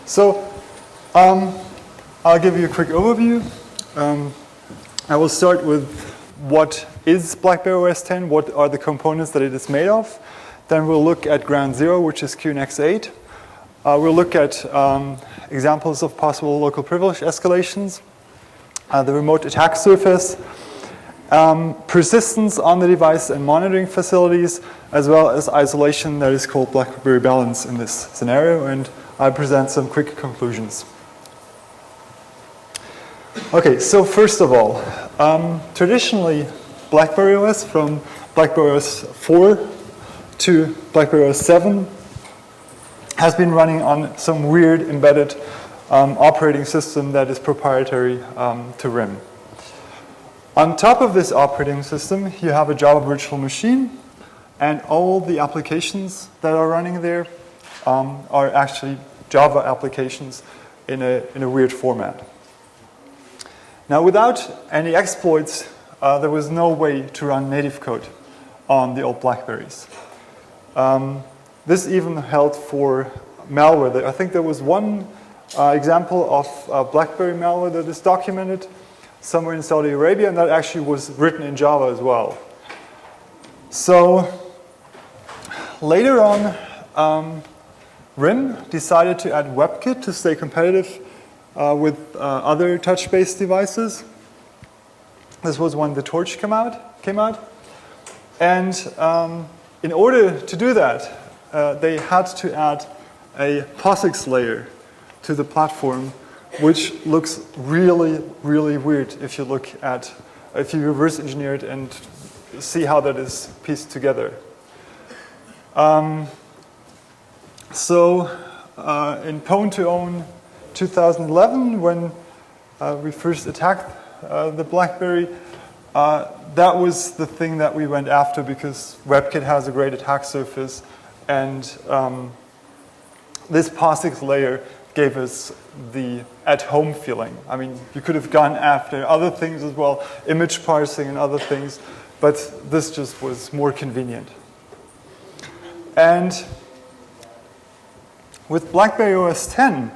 So I'll give you a quick overview. I will start with what is BlackBerry OS 10, what are the components that it is made of. Then we'll look at ground zero, which is QNX 8. We'll look at examples of possible local privilege escalations, the remote attack surface, persistence on the device and monitoring facilities, as well as isolation that is called BlackBerry balance in this scenario, and I'll present some quick conclusions. Okay, so first of all, traditionally BlackBerry OS from BlackBerry OS 4 to BlackBerry OS 7 has been running on some weird embedded operating system that is proprietary to RIM. On top of this operating system, you have a Java virtual machine, and all the applications that are running there are actually Java applications in a weird format. Now, without any exploits, there was no way to run native code on the old BlackBerries. This even held for malware. I think there was one example of BlackBerry malware that is documented somewhere in Saudi Arabia, and that actually was written in Java as well. So later on, RIM decided to add WebKit to stay competitive with other touch-based devices. This was when the Torch came out. And in order to do that, they had to add a POSIX layer to the platform, which looks really, really weird if you reverse engineer it and see how that is pieced together. So in Pwn201 2011, when we first attacked the BlackBerry, that was the thing that we went after because WebKit has a great attack surface, and this POSIX layer gave us the at-home feeling. I mean, you could have gone after other things as well, image parsing and other things, but this just was more convenient. And with BlackBerry OS 10,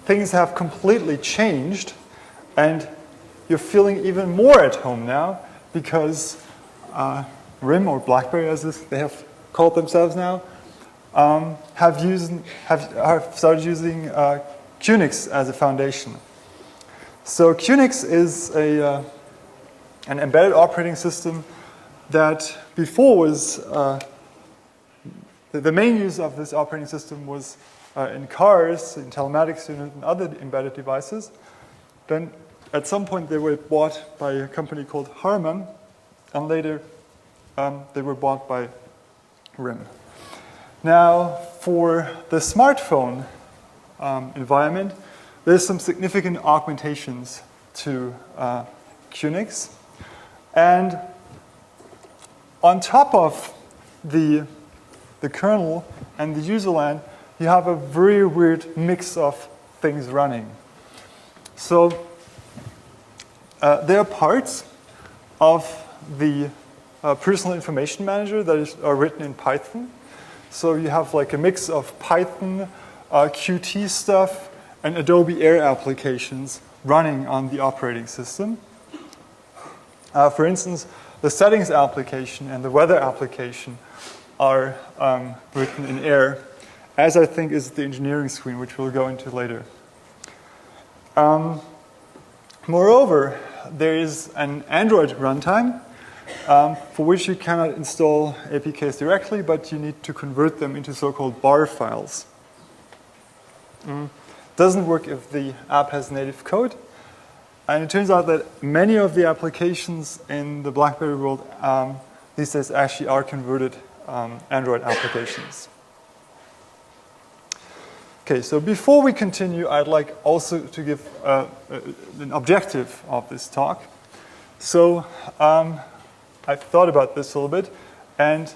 things have completely changed, and you're feeling even more at home now because RIM, or BlackBerry as they have called themselves now, have started using QNX as a foundation. So QNX is an embedded operating system that before was, the main use of this operating system was in cars, in telematics units, and other embedded devices. Then at some point they were bought by a company called Harman, and later they were bought by RIM. Now, for the smartphone environment, there's some significant augmentations to QNX. And on top of the kernel and the userland, you have a very weird mix of things running. So there are parts of the personal information manager that are written in Python. So you have like a mix of Python, Qt stuff, and Adobe Air applications running on the operating system. For instance, the settings application and the weather application are written in Air, as I think is the engineering screen, which we'll go into later. Moreover, there is an Android runtime for which you cannot install APKs directly, but you need to convert them into so-called bar files. Doesn't work if the app has native code. And it turns out that many of the applications in the BlackBerry world these days actually are converted Android applications. Okay, so before we continue, I'd like also to give an objective of this talk. So I've thought about this a little bit, and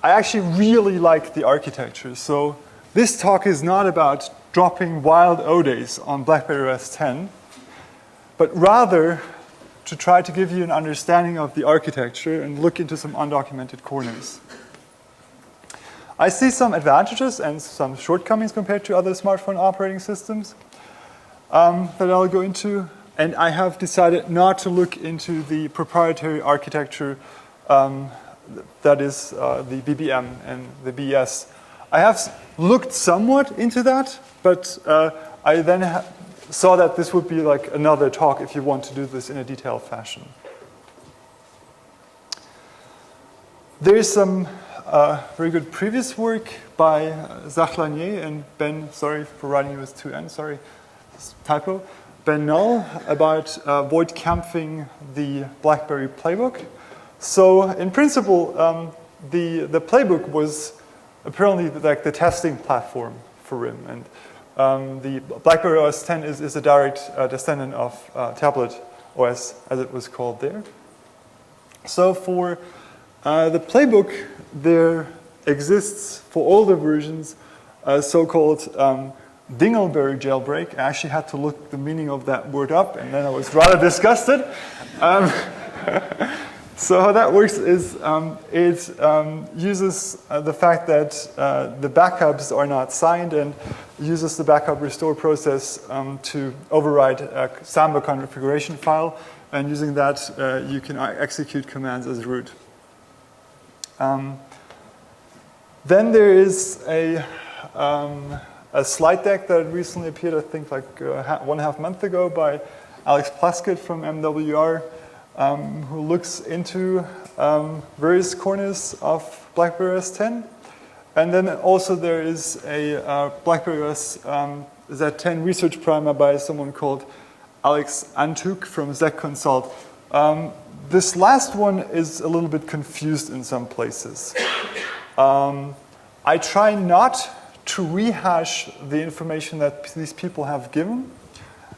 I actually really like the architecture. So this talk is not about dropping wild O-days on BlackBerry OS 10, but rather to try to give you an understanding of the architecture and look into some undocumented corners. I see some advantages and some shortcomings compared to other smartphone operating systems that I'll go into. And I have decided not to look into the proprietary architecture that is the BBM and the BES. I have looked somewhat into that, but I then saw that this would be like another talk if you want to do this in a detailed fashion. There is some very good previous work by Zachlanier and Ben, sorry for writing it with 2N, sorry, typo, Ben Null about void camping the BlackBerry playbook. So in principle, the playbook was apparently like the testing platform for RIM, and the BlackBerry OS 10 is a direct descendant of Tablet OS, as it was called there. So for the playbook, there exists for all the versions a so-called Dingleberry jailbreak. I actually had to look the meaning of that word up, and then I was rather disgusted. So how that works is it uses the fact that the backups are not signed and uses the backup restore process to override a Samba configuration file, and using that you can execute commands as root. Then there is a slide deck that recently appeared, I think like 1.5 months ago, by Alex Plaskett from MWR, who looks into various corners of BlackBerry OS 10. And then also there is a BlackBerry OS Z10 research primer by someone called Alex Antuk from Zec Consult. This last one is a little bit confused in some places. I try not to rehash the information that these people have given,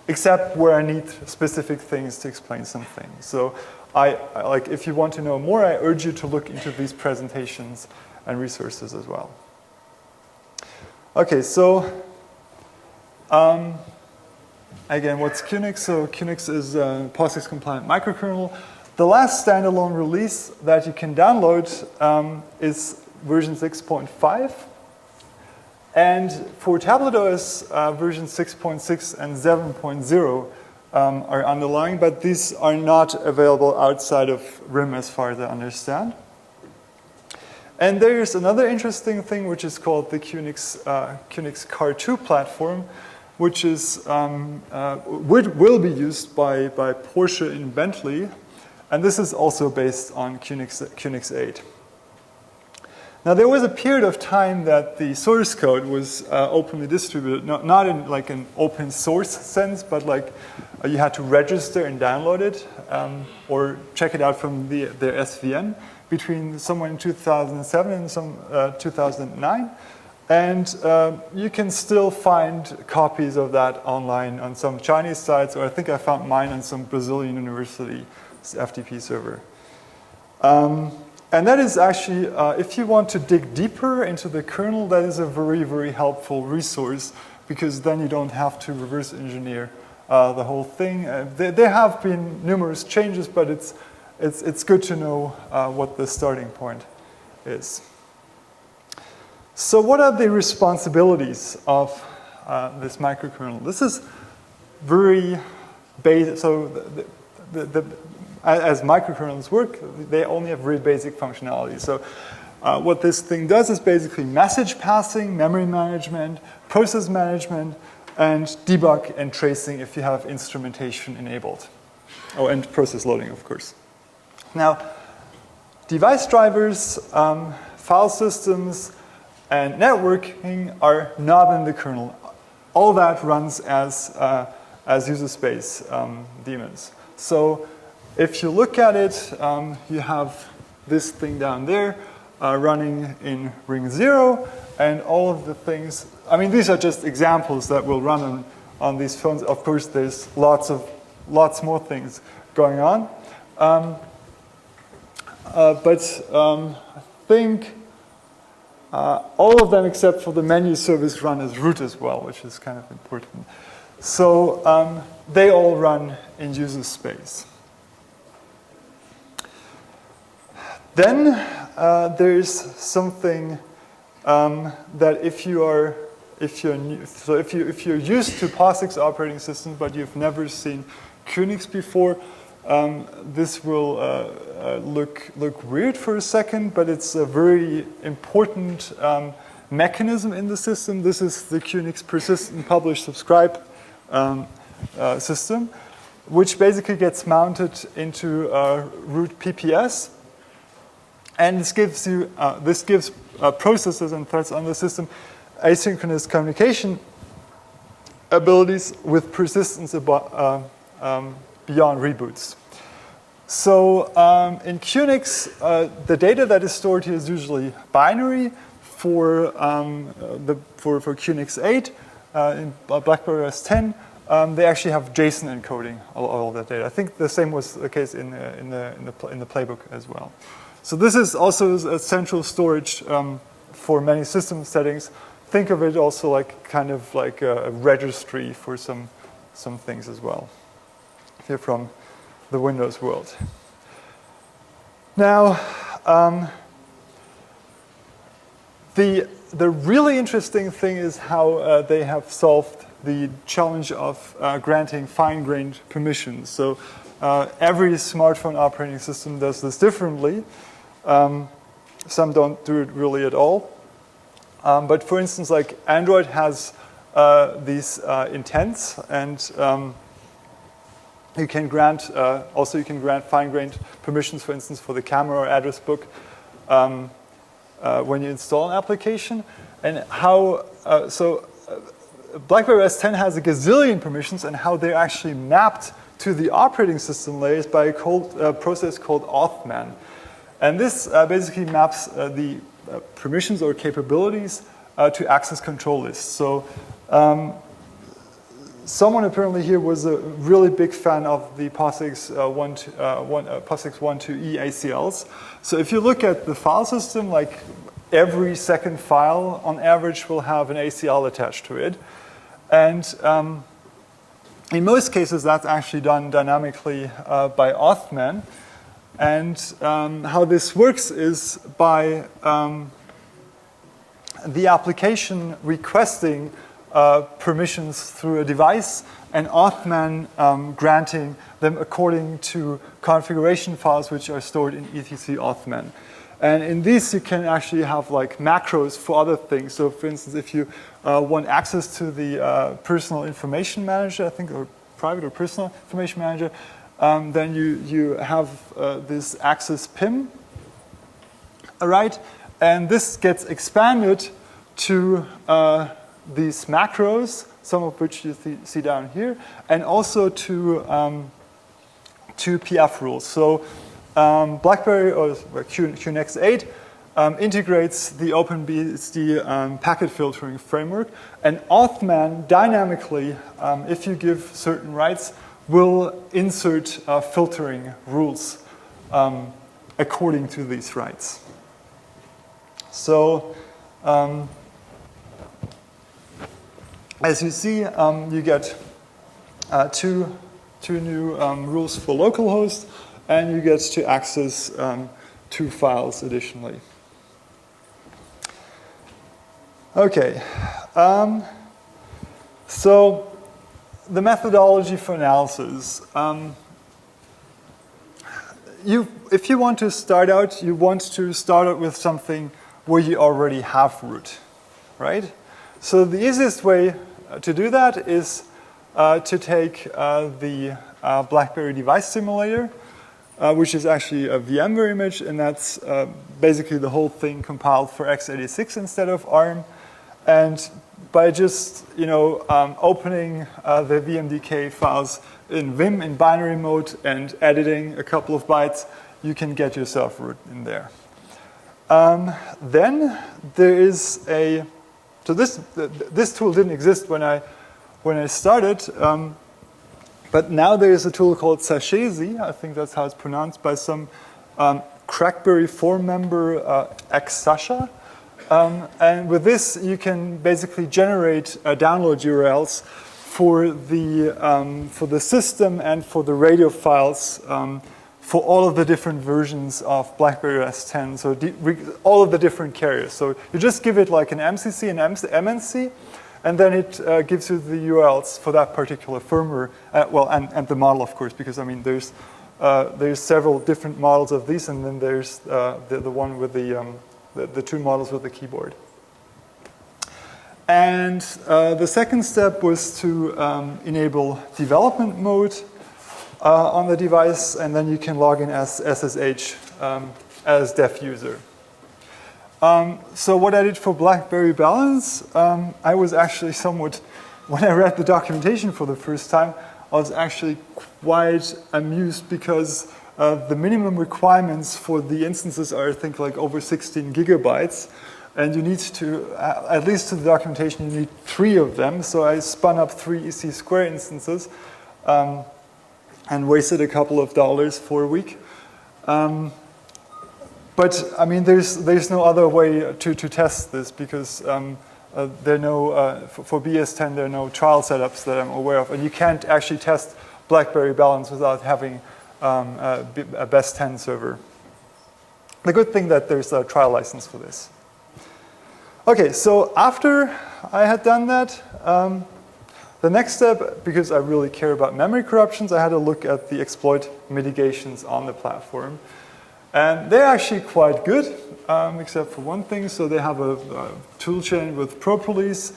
except where I need specific things to explain something. So I like, if you want to know more, I urge you to look into these presentations and resources as well. Okay, so again, what's QNX? So QNX is a POSIX compliant microkernel. The last standalone release that you can download is version 6.5. And for Tablet OS, version 6.6 and 7.0 are underlying, but these are not available outside of RIM as far as I understand. And there's another interesting thing which is called the QNX Car2 platform, which is will be used by Porsche in Bentley, and this is also based on QNX 8. Now there was a period of time that the source code was openly distributed, not in like an open source sense, but like you had to register and download it or check it out from their SVN between somewhere in 2007 and 2009. And you can still find copies of that online on some Chinese sites, or I think I found mine on some Brazilian university FTP server. And that is actually, if you want to dig deeper into the kernel, that is a very, very helpful resource, because then you don't have to reverse engineer the whole thing. There have been numerous changes, but it's good to know what the starting point is. So what are the responsibilities of this microkernel? This is very basic. So as microkernels work, they only have very basic functionality. So what this thing does is basically message passing, memory management, process management, and debug and tracing if you have instrumentation enabled. Oh, and process loading, of course. Now, device drivers, file systems, and networking are not in the kernel. All that runs as user space daemons. So if you look at it, you have this thing down there running in ring 0, and all of the things, I mean, these are just examples that will run on these phones. Of course, there's lots more things going on. But I think all of them except for the menu service run as root as well, which is kind of important. So they all run in user space. Then there's something that if you're used to POSIX operating systems but you've never seen QNX before, this will look weird for a second, but it's a very important mechanism in the system. This is the QNX persistent publish subscribe system, which basically gets mounted into root PPS, and this gives processes and threads on the system asynchronous communication abilities with persistence beyond reboots. So in QNX, the data that is stored here is usually binary. For QNX 8 in BlackBerry OS 10, they actually have JSON encoding all of that data. I think the same was the case in the playbook as well. So this is also a central storage for many system settings. Think of it also like kind of like a registry for some things as well. Here from the Windows world. Now, the really interesting thing is how they have solved the challenge of granting fine-grained permissions. So every smartphone operating system does this differently. Some don't do it really at all. But for instance, like Android has these intents, and you can grant fine-grained permissions, for instance, for the camera or address book when you install an application. And how BlackBerry OS 10 has a gazillion permissions, and how they're actually mapped to the operating system layers by a process called authman. And this basically maps the permissions or capabilities to access control lists. So someone apparently here was a really big fan of the POSIX 1.2e ACLs. So if you look at the file system, like every second file on average will have an ACL attached to it. And in most cases, that's actually done dynamically by authman. And how this works is by the application requesting permissions through a device, and authman granting them according to configuration files which are stored in etc authman. And in this, you can actually have like macros for other things. So for instance, if you want access to the personal information manager, I think, or private or personal information manager, then you have this access PIM, right? And this gets expanded to these macros, some of which you see down here, and also to PF rules. So BlackBerry or QNX 8 integrates the OpenBSD packet filtering framework, and authman dynamically, if you give certain rights, will insert filtering rules according to these rights. So as you see, you get two new rules for localhost, and you get to access 2 files additionally. Okay, so the methodology for analysis. If you want to start out, you want to start out with something where you already have root, right? So the easiest way to do that is to take the BlackBerry device simulator, which is actually a VMware image, and that's basically the whole thing compiled for x86 instead of ARM. And by just opening the VMDK files in Vim in binary mode and editing a couple of bytes, you can get yourself root in there. Then there is so this tool didn't exist when I started, but now there is a tool called Sashezi, I think that's how it's pronounced, by some Crackberry 4 member, xSasha. And with this, you can basically generate download URLs for the system and for the radio files for all of the different versions of BlackBerry OS 10, so all of the different carriers. So you just give it like an MCC and MNC, and then it gives you the URLs for that particular firmware, and the model, of course, because I mean there's several different models of these, and then there's the one with the two models with the keyboard. And the second step was to enable development mode on the device, and then you can log in as SSH as dev user. So what I did for BlackBerry Balance, I was actually somewhat, when I read the documentation for the first time, I was actually quite amused because the minimum requirements for the instances are, I think, like over 16 gigabytes. And you need to, at least to the documentation, you need 3 of them. So I spun up 3 EC2 instances and wasted a couple of dollars for a week. But I mean, there's no other way to test this because there are no, for BS10, there are no trial setups that I'm aware of. And you can't actually test BlackBerry Balance without having a Best 10 server. The good thing that there's a trial license for this. Okay, so after I had done that, the next step, because I really care about memory corruptions, I had a look at the exploit mitigations on the platform. And they're actually quite good, except for one thing. So they have a toolchain with ProPolice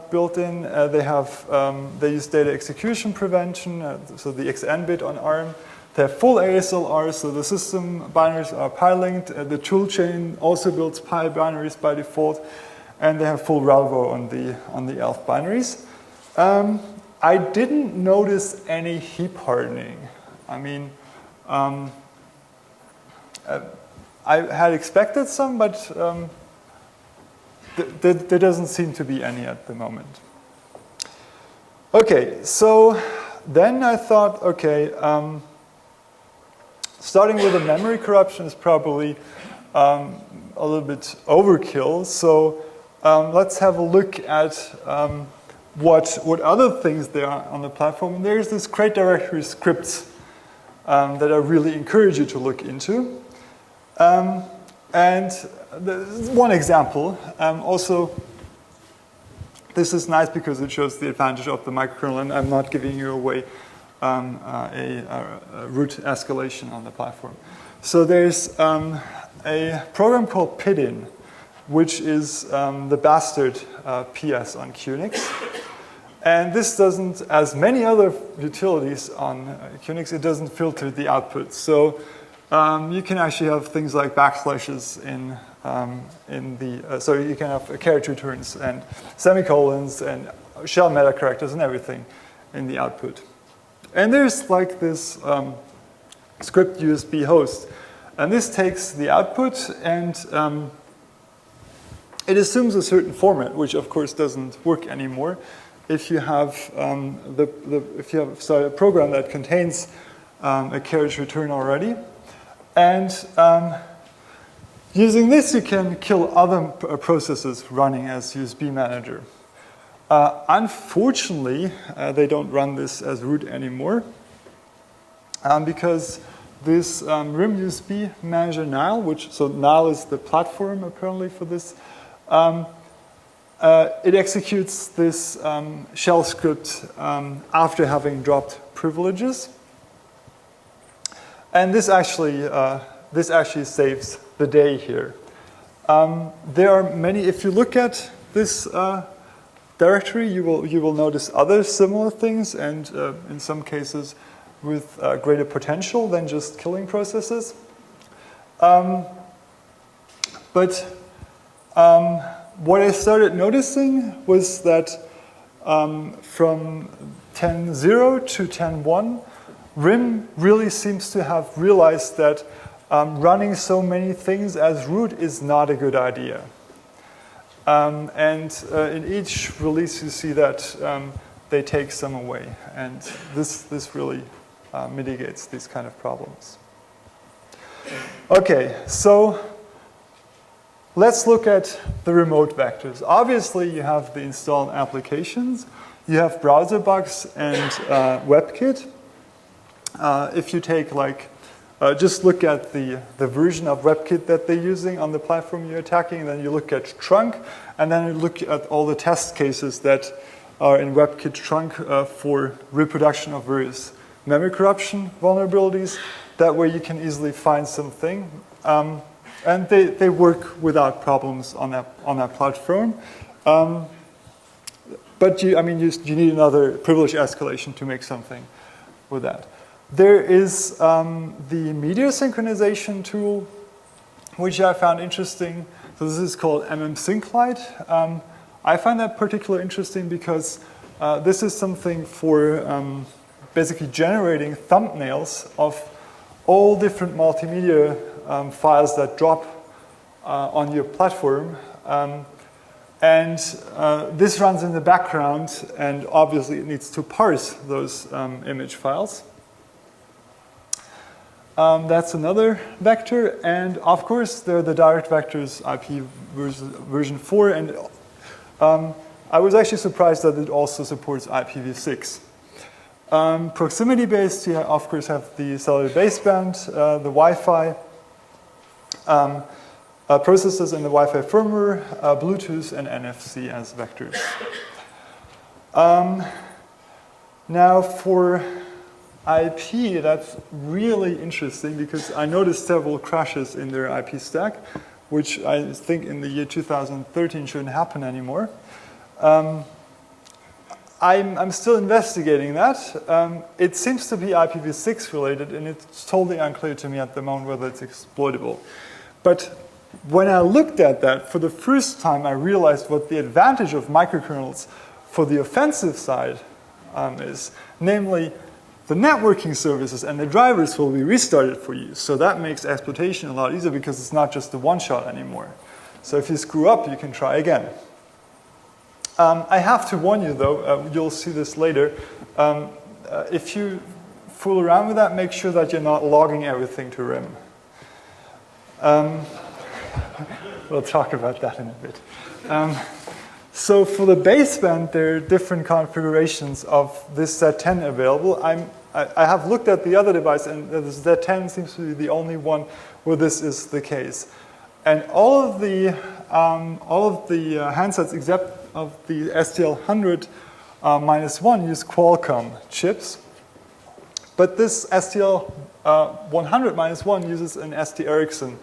built in. They use data execution prevention, so the XN bit on ARM. They have full ASLR, so the system binaries are pi-linked. The toolchain also builds pi binaries by default, and they have full Ralvo on the ELF binaries. I didn't notice any heap hardening. I mean, I had expected some, but there doesn't seem to be any at the moment. Okay, so then I thought, okay, starting with a memory corruption is probably a little bit overkill. So let's have a look at what other things there are on the platform. And there's this crate directory scripts that I really encourage you to look into. And one example, also, this is nice because it shows the advantage of the microkernel, and I'm not giving you away a root escalation on the platform. So there's a program called PIDIN, which is the bastard PS on QNX. And this doesn't, as many other utilities on QNX, it doesn't filter the output. So you can actually have things like backslashes so you can have character returns and semicolons and shell meta characters and everything in the output. And there's like this script USB host. And this takes the output and it assumes a certain format, which of course doesn't work anymore if you have a program that contains a carriage return already. And using this, you can kill other processes running as USB manager. Unfortunately, they don't run this as root anymore because this RIM USB manager Nile, so Nile is the platform apparently for this, it executes this shell script after having dropped privileges. And this actually saves the day here. There are many, if you look at this directory, you will notice other similar things, and in some cases with greater potential than just killing processes. What I started noticing was that from 10.0 to 10.1, RIM really seems to have realized that running so many things as root is not a good idea. In each release you see that they take some away, and this really mitigates these kind of problems. Okay, so let's look at the remote vectors. Obviously you have the installed applications, you have browser bugs and WebKit. if you take like, just look at the version of WebKit that they're using on the platform you're attacking, and then you look at trunk, and then you look at all the test cases that are in WebKit trunk for reproduction of various memory corruption vulnerabilities. That way you can easily find something. And they work without problems on that platform. But you need another privilege escalation to make something with that. There is the media synchronization tool, which I found interesting. So this is called MMSyncLite. I find that particularly interesting because this is something for basically generating thumbnails of all different multimedia files that drop on your platform. And this runs in the background, and obviously it needs to parse those image files. That's another vector, and of course there are the direct vectors, IP version 4, and I was actually surprised that it also supports IPv6. Proximity-based, you of course have the cellular baseband, the Wi-Fi, processors in the Wi-Fi firmware, Bluetooth, and NFC as vectors. Now for IP, that's really interesting because I noticed several crashes in their IP stack, which I think in the year 2013 shouldn't happen anymore. I'm still investigating that. It seems to be IPv6 related, and it's totally unclear to me at the moment whether it's exploitable. But when I looked at that, for the first time I realized what the advantage of microkernels for the offensive side is. Namely, the networking services and the drivers will be restarted for you. So that makes exploitation a lot easier because it's not just a one-shot anymore. So if you screw up, you can try again. I have to warn you though, you'll see this later, if you fool around with that, make sure that you're not logging everything to RIM. We'll talk about that in a bit. So for the baseband, there are different configurations of this Z10 available. I have looked at the other device, and the Z10 seems to be the only one where this is the case. And all of the handsets except of the STL100-1 use Qualcomm chips. But this STL100-1 uses an ST Ericsson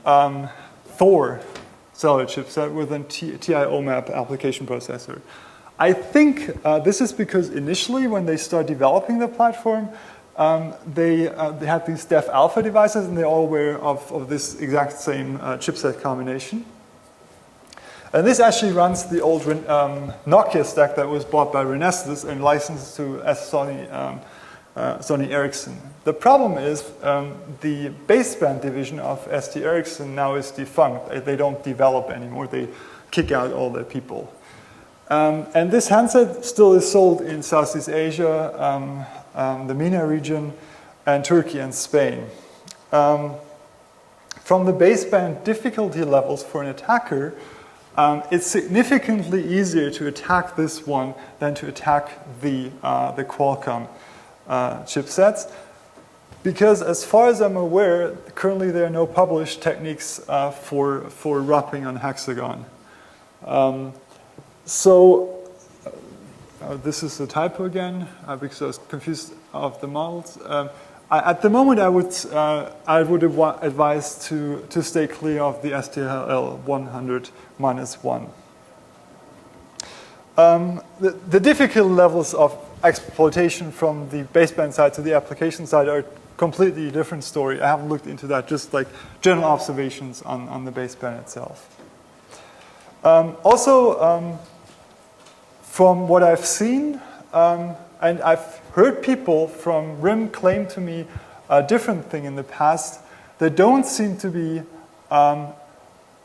Thor cellular chipset with a TI-OMAP application processor. I think this is because initially when they start developing the platform, they had these Def Alpha devices and they're all aware of this exact same chipset combination. And this actually runs the old Nokia stack that was bought by Renesas and licensed to Sony Ericsson. The problem is the baseband division of ST Ericsson now is defunct. They don't develop anymore. They kick out all their people. And this handset still is sold in Southeast Asia, the MENA region, and Turkey and Spain. From the baseband difficulty levels for an attacker, it's significantly easier to attack this one than to attack the Qualcomm chipsets, because as far as I'm aware, currently there are no published techniques for wrapping on hexagon. This is a typo again, because I was confused of the models. At the moment, I would advise to stay clear of the STL100-1. The difficulty levels of exploitation from the baseband side to the application side are a completely different story. I haven't looked into that, just like general observations on the baseband itself. From what I've seen, and I've heard people from RIM claim to me a different thing in the past, there don't seem to be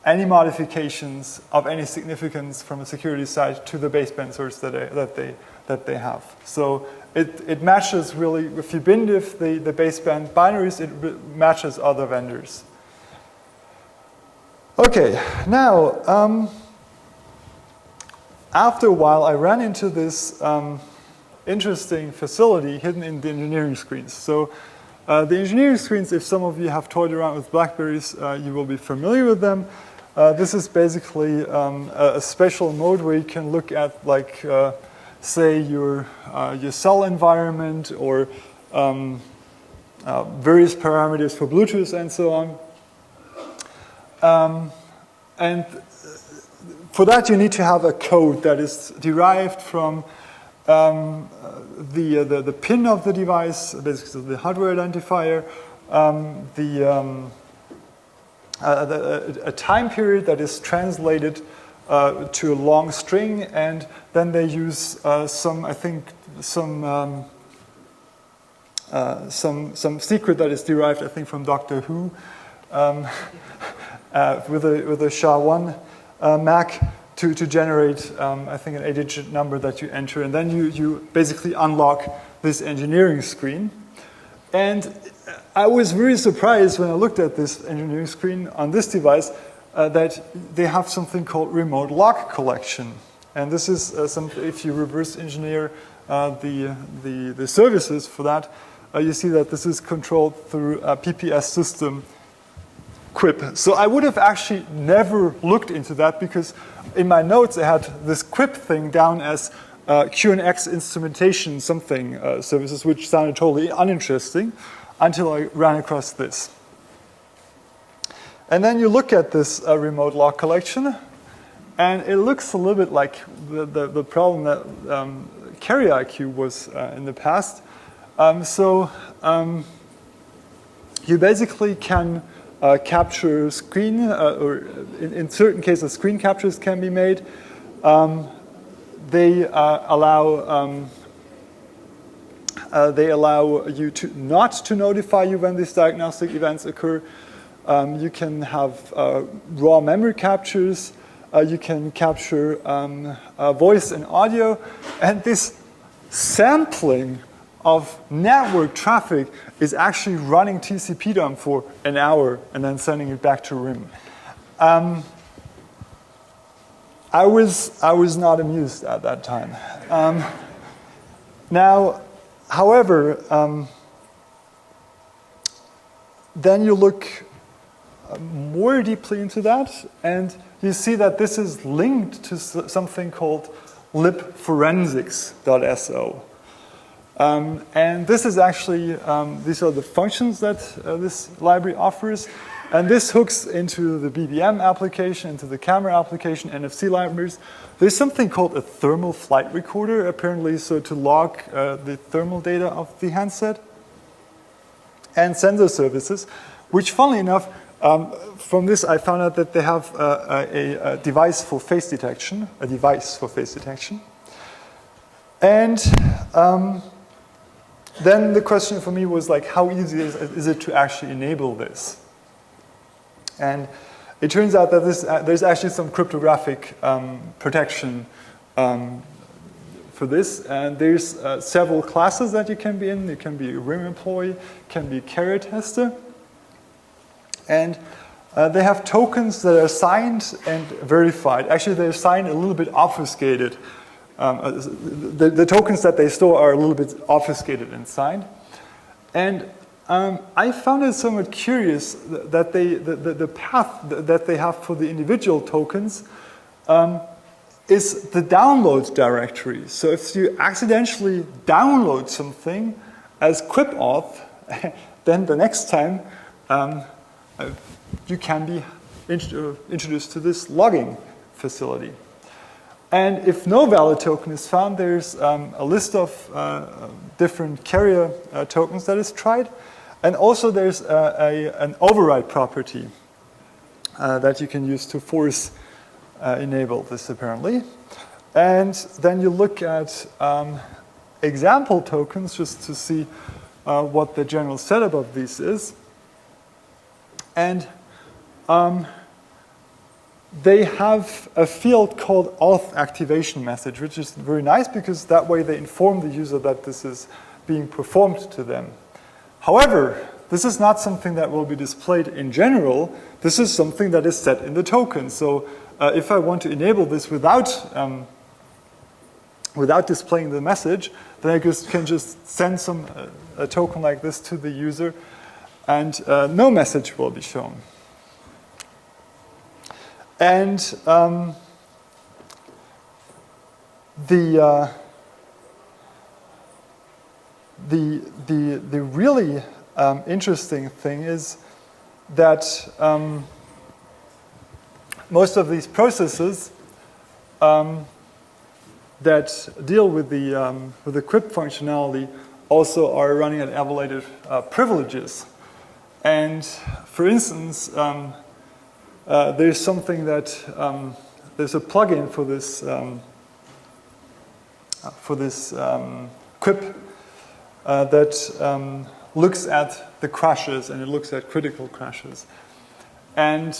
any modifications of any significance from a security side to the baseband source that they have. So it matches really, if you bindiff the baseband binaries, it matches other vendors. Okay, now, after a while, I ran into this interesting facility hidden in the engineering screens. So the engineering screens, if some of you have toyed around with Blackberries, you will be familiar with them. This is basically a special mode where you can look at, like, say, your cell environment or various parameters for Bluetooth and so on. And for that, you need to have a code that is derived from the pin of the device, basically the hardware identifier, a time period that is translated to a long string, and then they use some secret that is derived, I think, from Doctor Who, with a SHA-1 MAC to generate, I think, an 8-digit number that you enter, and then you basically unlock this engineering screen. And I was very surprised when I looked at this engineering screen on this device that they have something called remote lock collection. And this is if you reverse engineer the services for that, you see that this is controlled through a PPS system QUIP. So I would have actually never looked into that, because in my notes I had this QUIP thing down as QNX instrumentation something services, which sounded totally uninteresting until I ran across this. And then you look at this remote lock collection, and it looks a little bit like the problem that Carrier IQ was in the past. You basically can capture screen, or in certain cases, screen captures can be made. They allow you not to notify you when these diagnostic events occur. You can have raw memory captures. You can capture voice and audio, and this sampling of network traffic is actually running TCP-DOM for an hour and then sending it back to RIM. I was not amused at that time. Now, however, then you look more deeply into that, and you see that this is linked to something called libforensics.so. And this is actually, these are the functions that this library offers. And this hooks into the BBM application, into the camera application, NFC libraries. There's something called a thermal flight recorder, apparently, so to log the thermal data of the handset. And sensor services, which, funnily enough, from this I found out that they have a device for face detection, And then the question for me was, like, how easy is it to actually enable this? And it turns out that there's actually some cryptographic protection for this. And there's several classes that you can be in. You can be a RIM employee, can be a carrier tester. And they have tokens that are signed and verified. Actually, they're signed a little bit obfuscated. The tokens that they store are a little bit obfuscated and signed. And I found it somewhat curious that the path that they have for the individual tokens is the download directory. So if you accidentally download something as QUIP-auth, then the next time you can be introduced to this logging facility. And if no valid token is found, there's a list of different carrier tokens that is tried. And also there's an override property that you can use to force enable this, apparently. And then you look at example tokens just to see what the general setup of these is. And they have a field called auth activation message, which is very nice because that way they inform the user that this is being performed to them. However, this is not something that will be displayed in general. This is something that is set in the token. So if I want to enable this without without displaying the message, then I can just send a token like this to the user, and no message will be shown. And the really interesting thing is that most of these processes that deal with the crypt functionality also are running at elevated privileges. And for instance, there's something that there's a plugin for this crypt that looks at the crashes, and it looks at critical crashes. And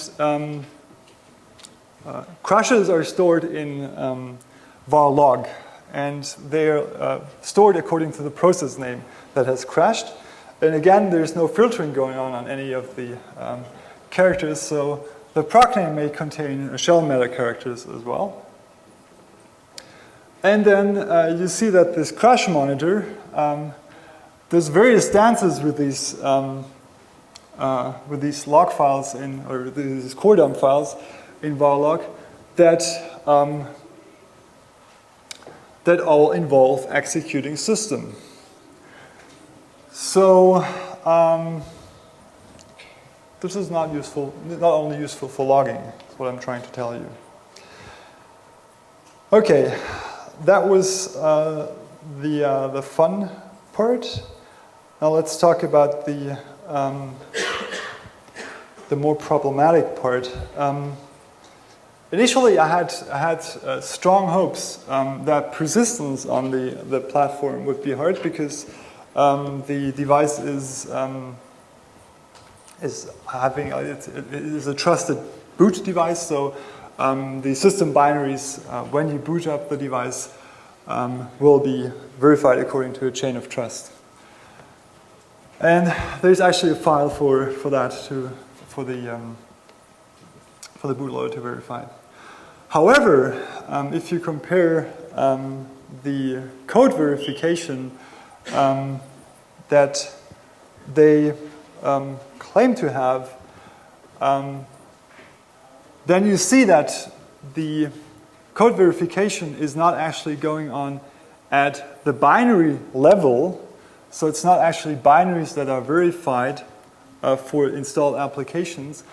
crashes are stored in var log, and they're stored according to the process name that has crashed. And again, there's no filtering going on any of the characters, so the proc name may contain shell meta characters as well. And then you see that this crash monitor, there's various dances with these log files or these core dump files in var log that that all involve executing system. So this is not only useful for logging, that's what I'm trying to tell you. Okay, that was the fun part. Now let's talk about the more problematic part. Initially, I had strong hopes that persistence on the platform would be hard because the device is a trusted boot device. So the system binaries, when you boot up the device, will be verified according to a chain of trust. And there's actually a file for that for the bootloader to verify. However, if you compare the code verification that they claim to have, then you see that the code verification is not actually going on at the binary level. So it's not actually binaries that are verified for installed applications,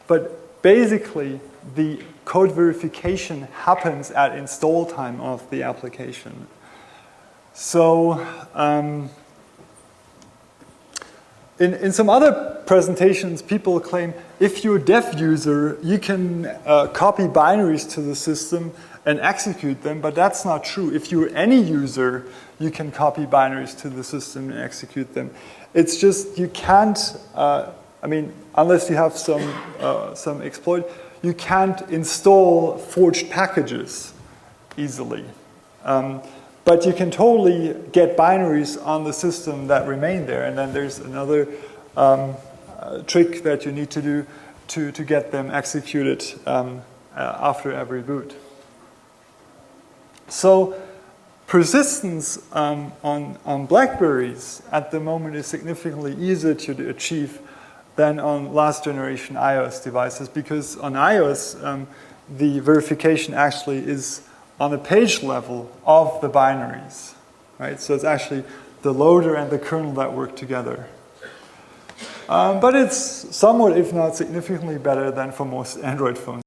but basically the code verification happens at install time of the application. So in some other presentations, people claim if you're a dev user, you can copy binaries to the system and execute them, but that's not true. If you're any user, you can copy binaries to the system and execute them. It's just you can't, unless you have some exploit, you can't install forged packages easily. But you can totally get binaries on the system that remain there, and then there's another trick that you need to do to get them executed after every boot. So persistence on BlackBerries at the moment is significantly easier to achieve than on last generation iOS devices, because on iOS the verification actually is on a page level of the binaries, right? So it's actually the loader and the kernel that work together. But it's somewhat, if not significantly better than for most Android phones.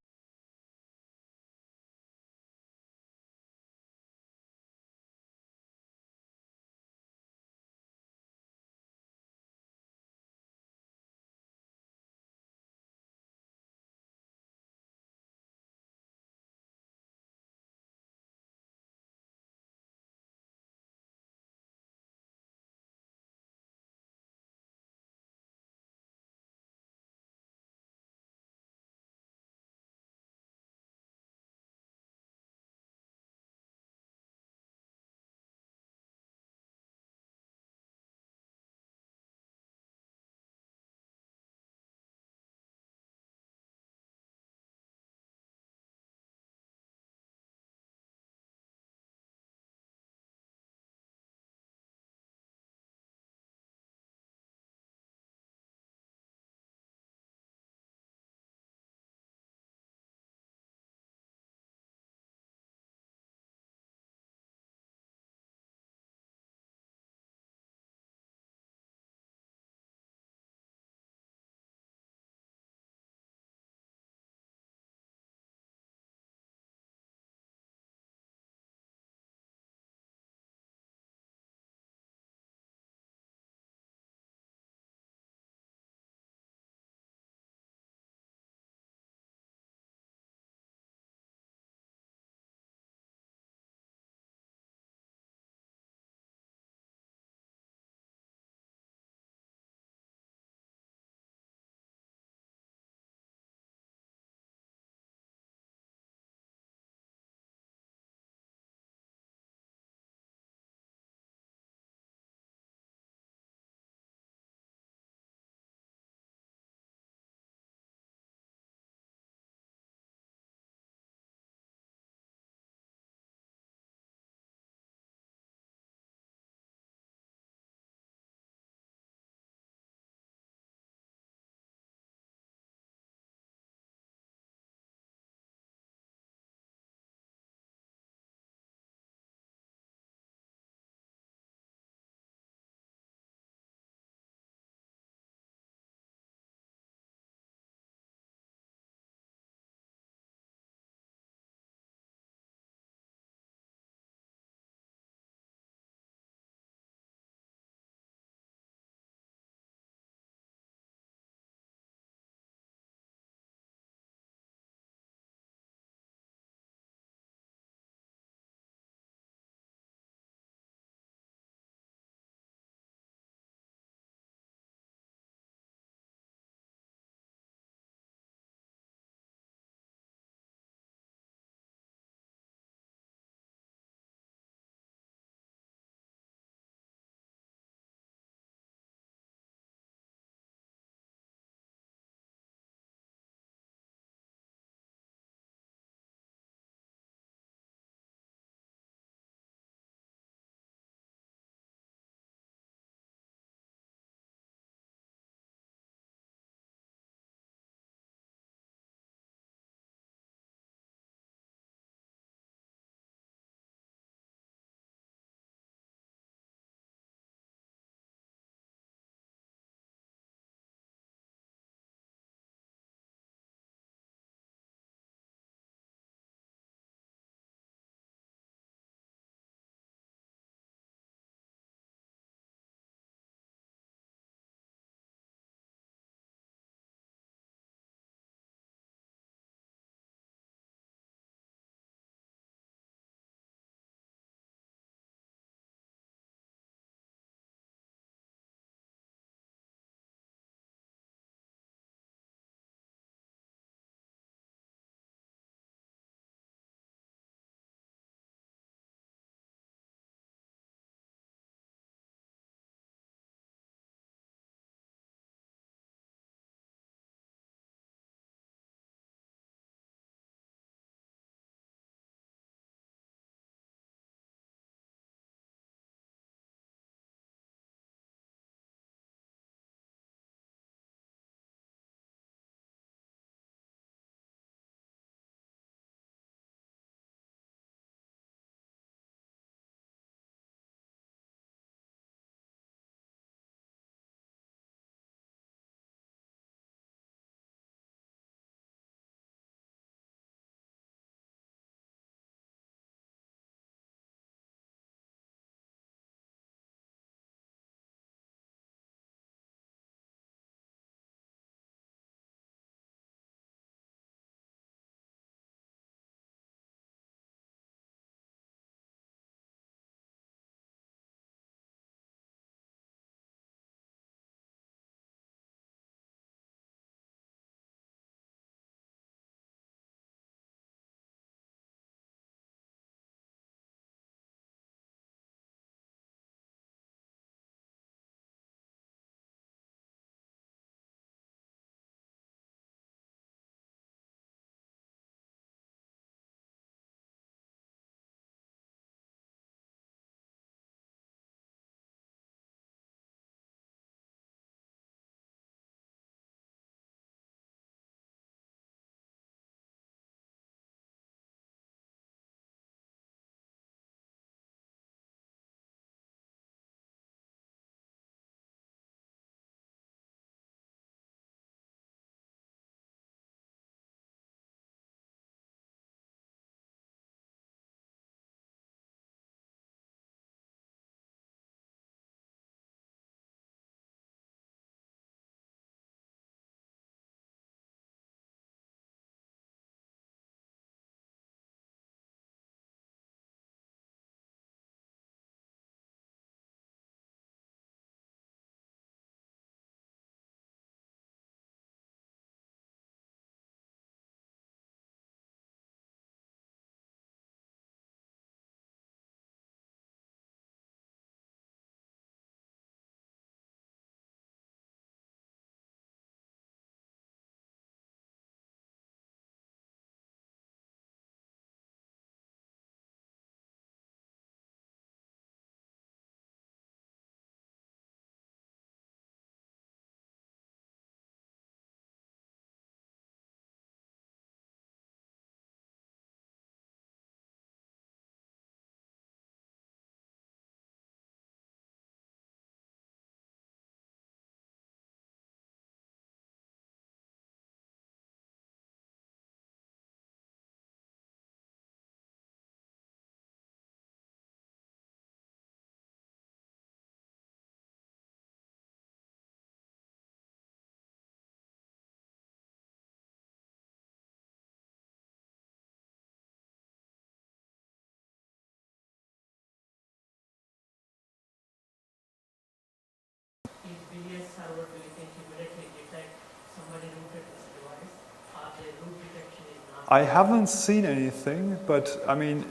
I haven't seen anything, but I mean,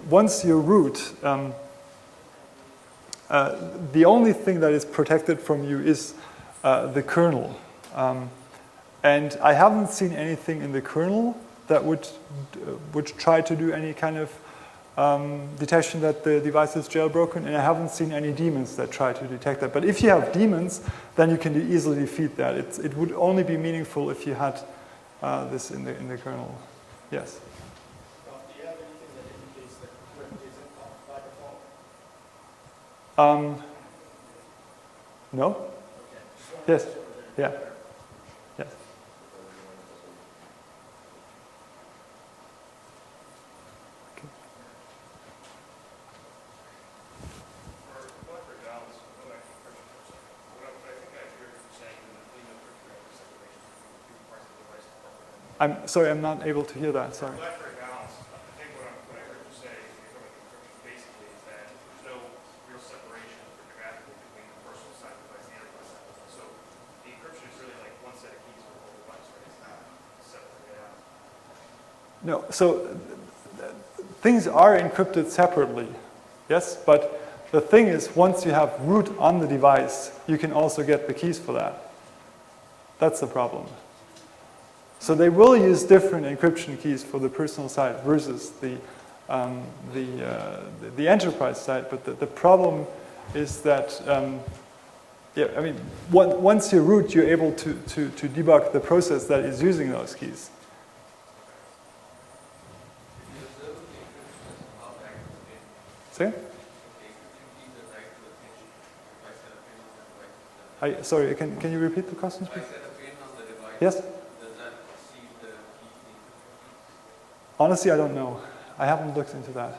once you root, the only thing that is protected from you is the kernel. And I haven't seen anything in the kernel that would try to do any kind of detection that the device is jailbroken, and I haven't seen any daemons that try to detect that. But if you have daemons, then you can easily defeat that. It would only be meaningful if you had this in the kernel. Yes? Do you have anything that indicates that crypt isn't off by default? No? Okay. Yes. Yeah. Yes. Okay. I'm sorry, I'm not able to hear that. Sorry. BlackBerry balance, I think what I heard you say from encryption basically is that there's no real separation grammatically between the personal side device and the enterprise side device. So the encryption is really like one set of keys for the whole device, right? It's not separated out. No, so things are encrypted separately, yes, but the thing is, once you have root on the device, you can also get the keys for that. That's the problem. So they will use different encryption keys for the personal side versus the enterprise side, but the problem is that, once you root, you're able to debug the process that is using those keys. See? Sorry, can you repeat the question, please? Yes? Honestly, I don't know. I haven't looked into that.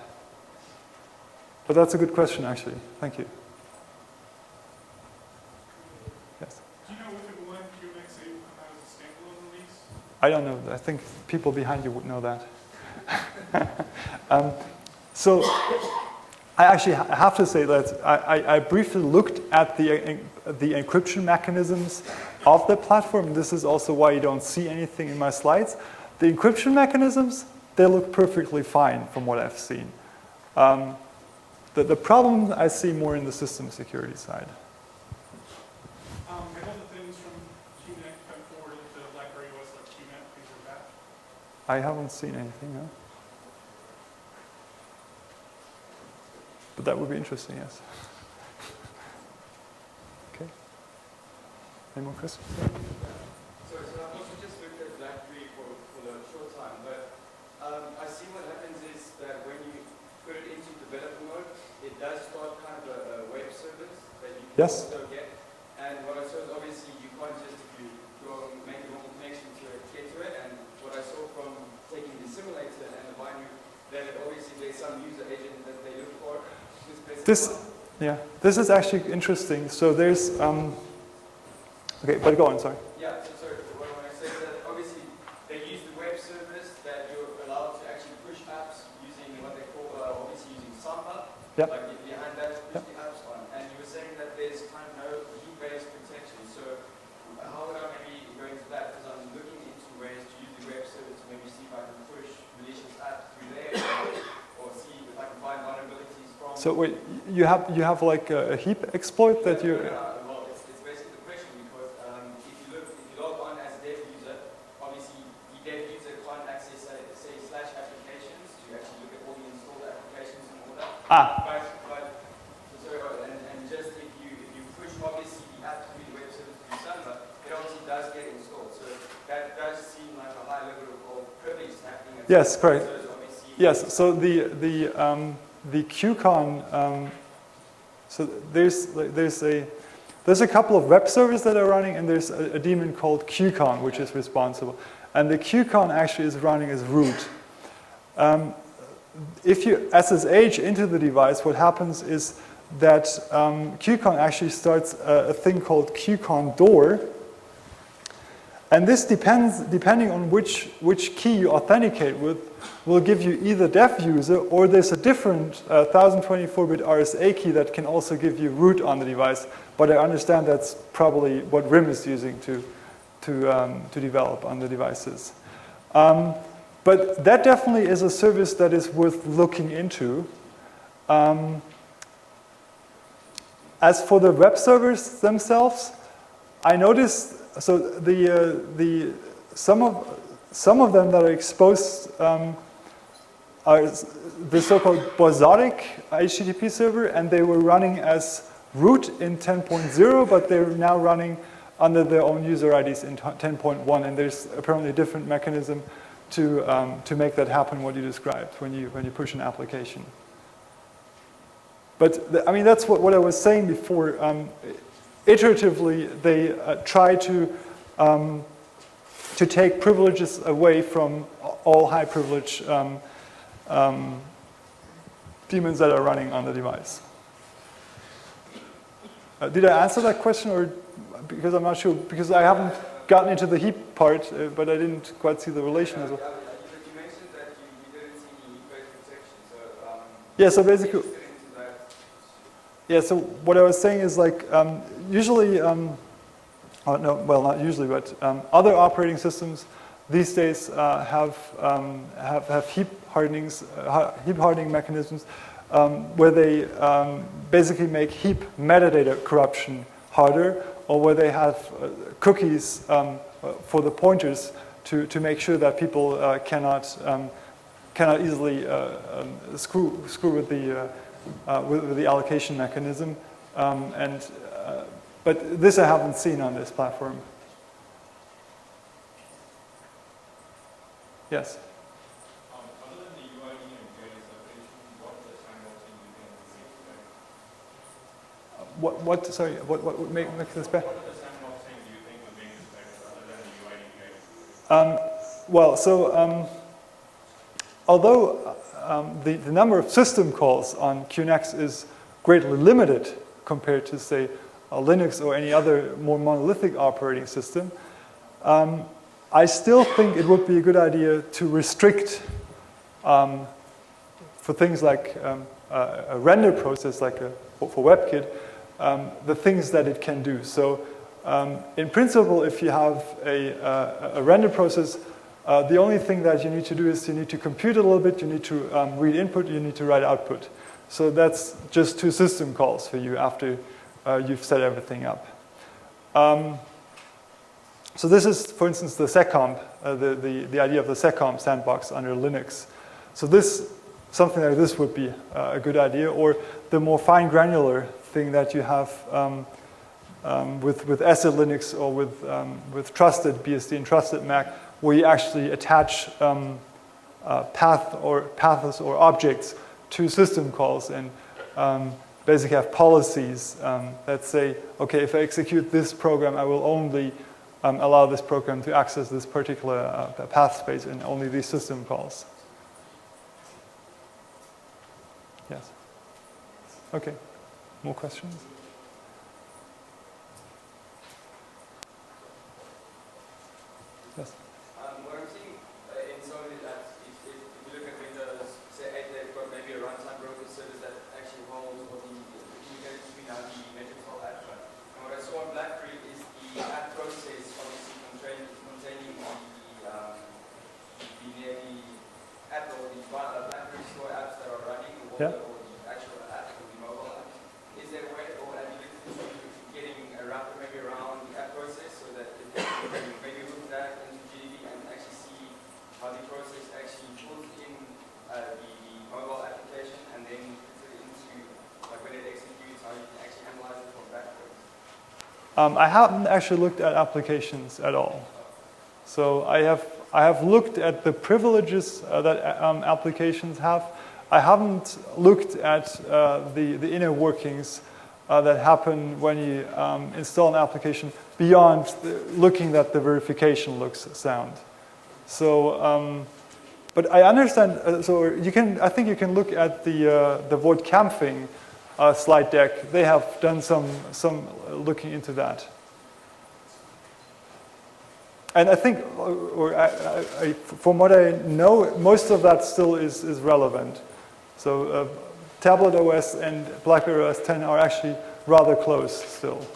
But that's a good question, actually. Thank you. Yes? Do you know if it will let QMX8 come out as a standalone release? I don't know. I think people behind you would know that. So I actually have to say that I briefly looked at the encryption mechanisms of the platform. This is also why you don't see anything in my slides. The encryption mechanisms, they look perfectly fine from what I've seen. The problem I see more in the system security side. Have all the things from QNet come forward into BlackBerry OS like QNet, things like that? I haven't seen anything, no? But that would be interesting, yes. Okay. Any more questions? So I've also just looked at BlackBerry for a short time, but I see what happens is that when you put it into developer mode, it does start kind of a web service that you can also get. And what I saw is obviously you can't just, if you go and make a normal connection to it, get to it. And what I saw from taking the simulator and the binary, that obviously there's some user agent that they look for. This is actually interesting. So there's, okay, but go on, sorry. Yeah, so what I say is that obviously they use the web service that you're allowed to actually push apps using what they call, obviously using Samba. Yep. Like behind that, push the apps on. And you were saying that there's kind of no heap-based protection. So how would I maybe go into that? Because I'm looking into ways to use the web service to maybe see if I can push malicious apps through there or see if I can find vulnerabilities from. So wait, you have like a heap exploit that you. Well, it's basically the question because if you log on as a dev user, obviously the dev user can't access say / applications to actually look at all the installed applications and all that. And just if you push obviously the app through the web service through Samba, it obviously does get installed. So that does seem like a high level of privilege happening. Yes, correct. Yes, so the QCon, so there's a couple of web servers that are running, and there's a daemon called QCon, which is responsible. And the QCon actually is running as root. If you SSH into the device, what happens is that QCon actually starts a thing called QCon door. And this depending on which key you authenticate with, will give you either dev user, or there's a different 1024-bit RSA key that can also give you root on the device. But I understand that's probably what RIM is using to develop on the devices. But that definitely is a service that is worth looking into. As for the web servers themselves, I noticed so some of them that are exposed are the so-called Bosodic HTTP server, and they were running as root in 10.0, but they're now running under their own user IDs in 10.1, and there's apparently a different mechanism to make that happen, what you described, when you push an application. But I mean, that's what I was saying before. Iteratively, they try to take privileges away from all high privilege daemons that are running on the device. Did I answer that question, or because I'm not sure, because I haven't gotten into the heap part, but I didn't quite see the relation as well. But you mentioned that you didn't see any heap-based protection, so yeah, so basically, yeah, so what I was saying is like usually, no, well, not usually, but other operating systems these days have heap hardening mechanisms where they basically make heap metadata corruption harder, or where they have cookies for the pointers to make sure that people cannot easily screw with the allocation mechanism. But this I haven't seen on this platform. Yes. Other than the UID and UID separation, what the sandboxing do you think would make it better? Sorry, what would make this better? What other sandboxing do you think would make this better other than the UID UID? Well, so although the number of system calls on QNX is greatly limited compared to, say, Linux or any other more monolithic operating system, I still think it would be a good idea to restrict for things like a render process, like for WebKit, the things that it can do. So in principle, if you have a render process, the only thing that you need to do is you need to compute a little bit, you need to read input, you need to write output. So that's just 2 system calls for you after you've set everything up. So this is, for instance, the seccomp, the idea of the seccomp sandbox under Linux. So something like this would be a good idea, or the more fine granular thing that you have with Acid Linux or with Trusted BSD and Trusted Mac, where you actually attach paths or objects to system calls and basically have policies that say, okay, if I execute this program, I will only allow this program to access this particular path space in only these system calls. Yes. Okay. More questions? Yes. What I'm seeing in some of the apps, if you look at Windows, say 8, they've got maybe a runtime broker service that actually holds or the communicates between how the metrics all app run. And what I saw on BlackBerry is the app process obviously containing the app or the BlackBerry store apps that are running, or Yeah. the actual app or the mobile app. Is there a way, or have you looked into getting a wrapper maybe around the app process so that it can maybe hook that into GDB and actually see how the process actually pulls in the mobile application and then puts it into, like when it executes, how you can actually analyze it from backwards? I haven't actually looked at applications at all. So I have looked at the privileges that applications have. I haven't looked at the inner workings that happen when you install an application beyond looking that the verification looks sound. So, but I understand. So I think you can look at the Void Camping slide deck. They have done some looking into that. And I think, from what I know, most of that still is relevant. So Tablet OS and BlackBerry OS 10 are actually rather close still.